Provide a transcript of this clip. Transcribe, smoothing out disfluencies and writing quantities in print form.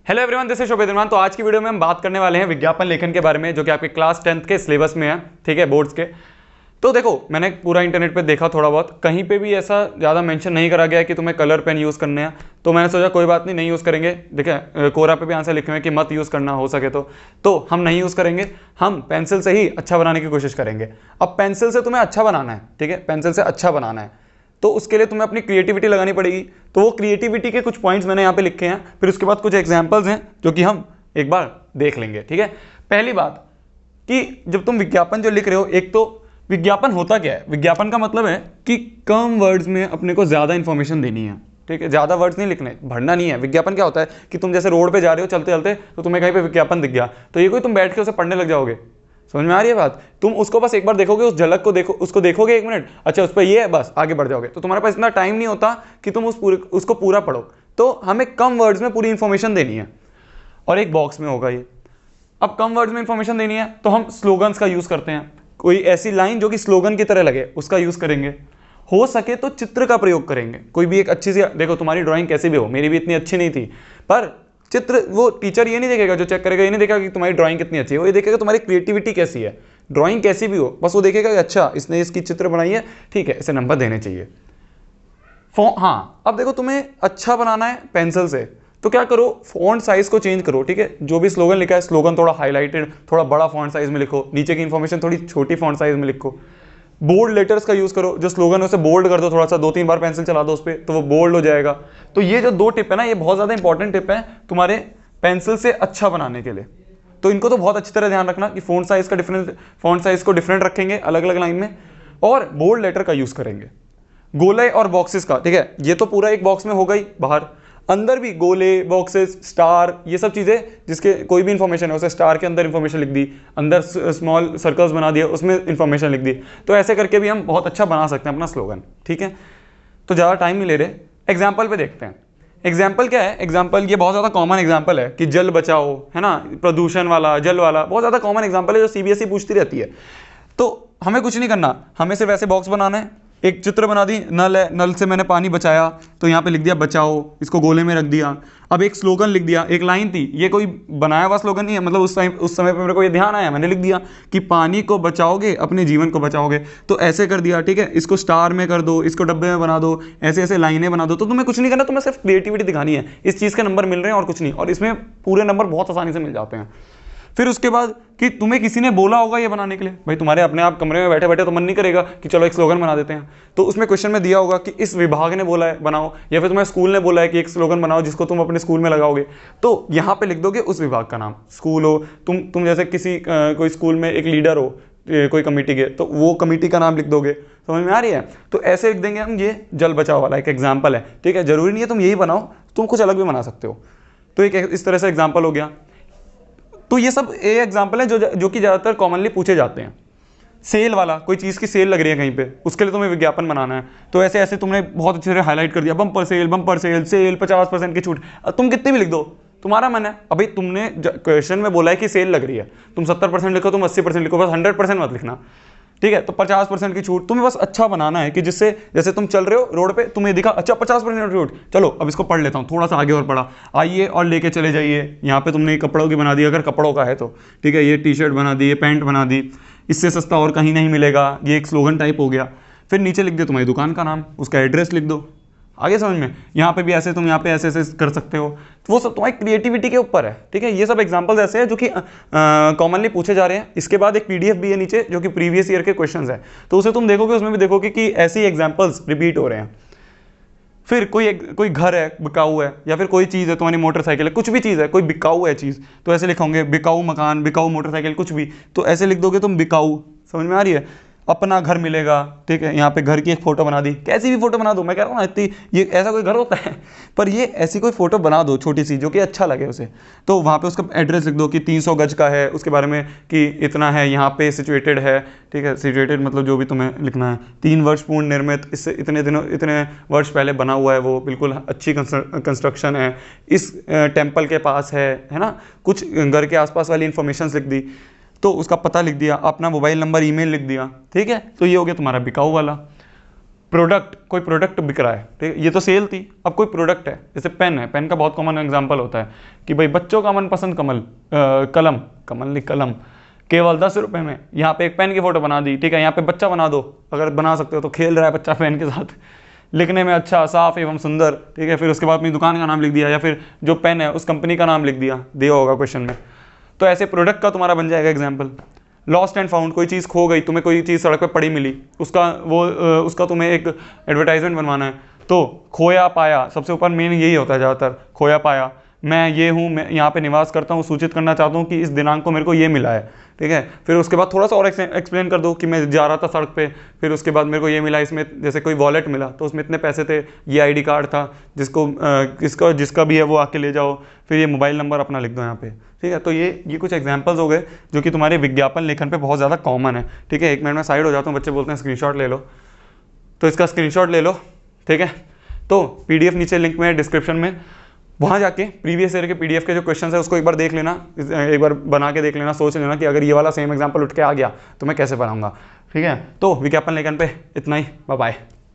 Hello everyone, this is शोभित निर्माण। तो आज की वीडियो में हम बात करने वाले हैं विज्ञापन लेखन के बारे में, जो कि आपके क्लास 10th के सिलेबस में है। ठीक है, बोर्ड्स के। तो देखो, मैंने पूरा इंटरनेट पे देखा थोड़ा बहुत, कहीं पे भी ऐसा ज़्यादा मेंशन नहीं करा गया है कि तुम्हें कलर पेन यूज़ करने हैं। तो मैंने सोचा कोई बात नहीं यूज़ करेंगे। देखिए, कोरा पे भी आंसर लिखे हुए हैं कि मत यूज़ करना हो सके तो हम नहीं यूज़ करेंगे। हम पेंसिल से ही अच्छा बनाने की कोशिश करेंगे। अब पेंसिल से तुम्हें अच्छा बनाना है, ठीक है, पेंसिल से अच्छा बनाना है, तो उसके लिए तुम्हें अपनी क्रिएटिविटी लगानी पड़ेगी। तो वो क्रिएटिविटी के कुछ पॉइंट्स मैंने यहाँ पे लिखे हैं, फिर उसके बाद कुछ एग्जांपल्स हैं जो कि हम एक बार देख लेंगे। ठीक है, पहली बात कि जब तुम विज्ञापन जो लिख रहे हो, एक तो विज्ञापन होता क्या है? विज्ञापन का मतलब है कि कम वर्ड्स में अपने को ज़्यादा इंफॉर्मेशन देनी है। ठीक है, ज़्यादा वर्ड्स नहीं लिखने, भरना नहीं है। विज्ञापन क्या होता है कि तुम जैसे रोड पे जा रहे हो चलते चलते, तो तुम्हें कहीं पे विज्ञापन दिख गया, तो ये कोई तुम बैठ के उसे पढ़ने लग जाओगे? समझ में आ रही है बात? तुम उसको बस एक बार देखोगे, उस झलक को देखो, उसको देखोगे 1 मिनट, अच्छा उस पर ये है, बस आगे बढ़ जाओगे। तो तुम्हारे पास इतना टाइम नहीं होता कि तुम उसको पूरा पढ़ो। तो हमें कम वर्ड्स में पूरी इंफॉर्मेशन देनी है, और एक बॉक्स में होगा ये। अब कम वर्ड्स में इंफॉर्मेशन देनी है तो हम स्लोगन्स का यूज करते हैं। कोई ऐसी लाइन जो कि स्लोगन की तरह लगे, उसका यूज करेंगे। हो सके तो चित्र का प्रयोग करेंगे। कोई भी एक अच्छी सी, देखो तुम्हारी ड्राइंग कैसी भी हो, मेरी भी इतनी अच्छी नहीं थी, पर चित्र, वो टीचर ये नहीं देखेगा, जो चेक करेगा ये नहीं देखेगा कि तुम्हारी ड्राइंग कितनी अच्छी है, वो ये देखेगा तुम्हारी क्रिएटिविटी कैसी है। ड्राइंग कैसी भी हो, बस वो देखेगा कि अच्छा इसने इसकी चित्र बनाई है, ठीक है, इसे नंबर देने चाहिए। हाँ, अब देखो तुम्हें अच्छा बनाना है पेंसिल से, तो क्या करो, फॉन्ट साइज को चेंज करो। ठीक है, जो भी स्लोगन लिखा है, स्लोगन थोड़ा हाईलाइटेड, थोड़ा बड़ा फॉन्ट साइज में लिखो, नीचे की इंफॉर्मेशन थोड़ी छोटी फॉन्ट साइज में लिखो। बोल्ड लेटर्स का यूज करो, जो स्लोगन है उसे बोल्ड कर दो, थोड़ा सा 2-3 बार पेंसिल चला दो उस पर, तो वो बोल्ड हो जाएगा। तो ये जो 2 टिप है ना, ये बहुत ज्यादा इंपॉर्टेंट टिप है तुम्हारे पेंसिल से अच्छा बनाने के लिए। तो इनको तो बहुत अच्छी तरह ध्यान रखना कि फॉन्ट साइज को डिफरेंट रखेंगे अलग अलग लाइन में, और बोल्ड लेटर का यूज करेंगे। गोले और बॉक्सेस का, ठीक है, ये तो पूरा एक बॉक्स में हो गई। बाहर अंदर भी गोले, बॉक्सेस, स्टार, ये सब चीजें जिसके कोई भी इंफॉर्मेशन है, उसे स्टार के अंदर इंफॉर्मेशन लिख दी, अंदर स्मॉल सर्कल्स बना दिया, उसमें इंफॉर्मेशन लिख दी। तो ऐसे करके भी हम बहुत अच्छा बना सकते हैं अपना स्लोगन। ठीक है, तो ज़्यादा टाइम नहीं ले रहे, एग्जाम्पल पे देखते हैं। एग्जाम्पल क्या है? एग्जाम्पल ये बहुत ज़्यादा कॉमन एग्जाम्पल है कि जल बचाओ, है ना, प्रदूषण वाला, जल वाला, बहुत ज़्यादा कॉमन एग्जाम्पल है जो सीबीएसई पूछती रहती है। तो हमें कुछ नहीं करना, हमें सिर्फ ऐसे बॉक्स बनाना है, एक चित्र बना दी, नल है, नल से मैंने पानी बचाया, तो यहाँ पे लिख दिया बचाओ, इसको गोले में रख दिया। अब एक स्लोगन लिख दिया, एक लाइन थी, ये कोई बनाया हुआ स्लोगन नहीं है, मतलब उस समय पे मेरे को ये ध्यान आया, मैंने लिख दिया कि पानी को बचाओगे अपने जीवन को बचाओगे, तो ऐसे कर दिया। ठीक है, इसको स्टार में कर दो, इसको डब्बे में बना दो, ऐसे ऐसे लाइनें बना दो। तो तुम्हें कुछ नहीं करना, तुम्हें सिर्फ क्रिएटिविटी दिखानी है, इस चीज़ के नंबर मिल रहे हैं और कुछ नहीं, और इसमें पूरे नंबर बहुत आसानी से मिल जाते हैं। फिर उसके बाद कि तुम्हें किसी ने बोला होगा ये बनाने के लिए, भाई तुम्हारे अपने आप कमरे में बैठे बैठे तो मन नहीं करेगा कि चलो एक स्लोगन बना देते हैं, तो उसमें क्वेश्चन में दिया होगा कि इस विभाग ने बोला है बनाओ, या फिर तुम्हें स्कूल ने बोला है कि एक स्लोगन बनाओ जिसको तुम अपने स्कूल में लगाओगे, तो यहाँ पे लिख दोगे उस विभाग का नाम। स्कूल हो, तुम जैसे किसी कोई स्कूल में एक लीडर हो कोई कमेटी के, तो वो कमेटी का नाम लिख दोगे। समझ में आ रही है? तो ऐसे लिख देंगे हम। ये जल बचाओ वाला एक एग्जाम्पल है। ठीक है, जरूरी नहीं है तुम यही बनाओ, तुम कुछ अलग भी बना सकते हो। तो एक इस तरह से एग्जाम्पल हो गया। तो ये सब ए एग्जाम्पल है जो कि ज़्यादातर कॉमनली पूछे जाते हैं। सेल वाला, कोई चीज़ की सेल लग रही है कहीं पे, उसके लिए तुम्हें विज्ञापन बनाना है, तो ऐसे ऐसे तुमने बहुत अच्छे से हाईलाइट कर दिया, बम्पर सेल, सेल 50% की छूट। तुम कितनी भी लिख दो, तुम्हारा मन है। अभी तुमने क्वेश्चन में बोला है कि सेल लग रही है, तुम 70% लिखो, तुम 80% लिखो, बस 100% मत लिखना। ठीक है, तो 50% की छूट, तुम्हें बस अच्छा बनाना है कि जिससे, जैसे तुम चल रहे हो रोड पे, तुम्हें दिखा अच्छा 50% छूट, चलो अब इसको पढ़ लेता हूँ, थोड़ा सा आगे और पढ़ा, आइए और लेके चले जाइए। यहाँ पे तुमने कपड़ों की बना दी, अगर कपड़ों का है तो ठीक है, ये टी शर्ट बना दी, ये पैंट बना दी, इससे सस्ता और कहीं नहीं मिलेगा, ये एक स्लोगन टाइप हो गया। फिर नीचे लिख दो तुम्हारी दुकान का नाम, उसका एड्रेस लिख दो। आगे समझ में? यहाँ पे भी ऐसे, तुम यहाँ पे ऐसे ऐसे कर सकते हो। तो वो सब तुम्हारी क्रिएटिविटी के ऊपर है। ठीक है, ये सब एग्जांपल्स ऐसे हैं जो कि कॉमनली पूछे जा रहे हैं। इसके बाद एक पीडीएफ भी है नीचे जो कि प्रीवियस ईयर के क्वेश्चंस है, तो उसे तुम देखोगे, उसमें भी देखोगे कि ऐसे ही एग्जांपल्स रिपीट हो रहे हैं। फिर कोई घर है, बिकाऊ है, या फिर कोई चीज़ है, तुम्हारी मोटरसाइकिल है, कुछ भी चीज़ है, कोई बिकाऊ है चीज़, तो ऐसे लिखोगे बिकाऊ मकान, बिकाऊ मोटरसाइकिल, कुछ भी, तो ऐसे लिख दोगे तुम बिकाऊ। समझ में आ रही है? अपना घर मिलेगा। ठीक है, यहाँ पे घर की एक फोटो बना दी, कैसी भी फोटो बना दो, मैं कह रहा हूँ ना, इतनी ये ऐसा कोई घर होता है, पर ये ऐसी कोई फोटो बना दो छोटी सी जो कि अच्छा लगे उसे। तो वहाँ पे उसका एड्रेस लिख दो कि 300 गज का है, उसके बारे में कि इतना है, यहाँ पे सिचुएटेड है। ठीक है, सिचुएटेड मतलब जो भी तुम्हें लिखना है, 3 वर्ष पूर्ण निर्मित, इससे इतने वर्ष पहले बना हुआ है, वो बिल्कुल अच्छी कंस्ट्रक्शन है, इस टेम्पल के पास है ना, कुछ घर के आसपास वाली इंफॉर्मेशन लिख दी, तो उसका पता लिख दिया, अपना मोबाइल नंबर, ईमेल लिख दिया। ठीक है, तो ये हो गया तुम्हारा बिकाऊ वाला। प्रोडक्ट, कोई प्रोडक्ट बिक रहा है, ठीक है, ये तो सेल थी, अब कोई प्रोडक्ट है, जैसे पेन है, पेन का बहुत कॉमन एग्जांपल होता है कि भाई बच्चों का मनपसंद कलम, कमल नहीं कलम, केवल 10 रुपये में, यहाँ पे एक पेन की फोटो बना दी, ठीक है, यहाँ पे बच्चा बना दो, अगर बना सकते हो तो, खेल रहा है बच्चा पेन के साथ, लिखने में अच्छा, साफ एवं सुंदर, ठीक है, फिर उसके बाद अपनी दुकान का नाम लिख दिया, या फिर जो पेन है उस कंपनी का नाम लिख दिया होगा क्वेश्चन में, तो ऐसे प्रोडक्ट का तुम्हारा बन जाएगा एग्जाम्पल। लॉस्ट एंड फाउंड, कोई चीज़ खो गई, तुम्हें कोई चीज़ सड़क पे पड़ी मिली, उसका तुम्हें एक एडवर्टाइजमेंट बनवाना है, तो खोया पाया, सबसे ऊपर मेन यही होता है ज़्यादातर, खोया पाया, मैं ये हूँ, मैं यहाँ पे निवास करता हूँ, सूचित करना चाहता हूँ कि इस दिनांक को मेरे को ये मिला है, ठीक है, फिर उसके बाद थोड़ा सा और एक्सप्लेन कर दो कि मैं जा रहा था सड़क पे, फिर उसके बाद मेरे को ये मिला, इसमें जैसे कोई वॉलेट मिला तो उसमें इतने पैसे थे, ये आईडी कार्ड था, जिसका भी है वो आके ले जाओ, फिर ये मोबाइल नंबर अपना लिख दो यहाँ पे, ठीक है। तो ये कुछ एग्जांपल्स हो गए जो कि तुम्हारे विज्ञापन लेखन पे बहुत ज़्यादा कॉमन है, ठीक है। 1 मिनट में साइड हो जाता हूँ, बच्चे बोलते हैं स्क्रीनशॉट ले लो, तो इसका स्क्रीनशॉट ले लो, ठीक है। तो पीडीएफ नीचे लिंक में है डिस्क्रिप्शन में, वहाँ जाके प्रीवियस ईयर के पीडीएफ के जो क्वेश्चन है उसको एक बार देख लेना, एक बार बना के देख लेना, सोच लेना कि अगर ये वाला सेम एग्जाम्पल उठ के आ गया तो मैं कैसे बनाऊंगा, ठीक है। तो विज्ञापन लेखन पे इतना ही, बाय बाय।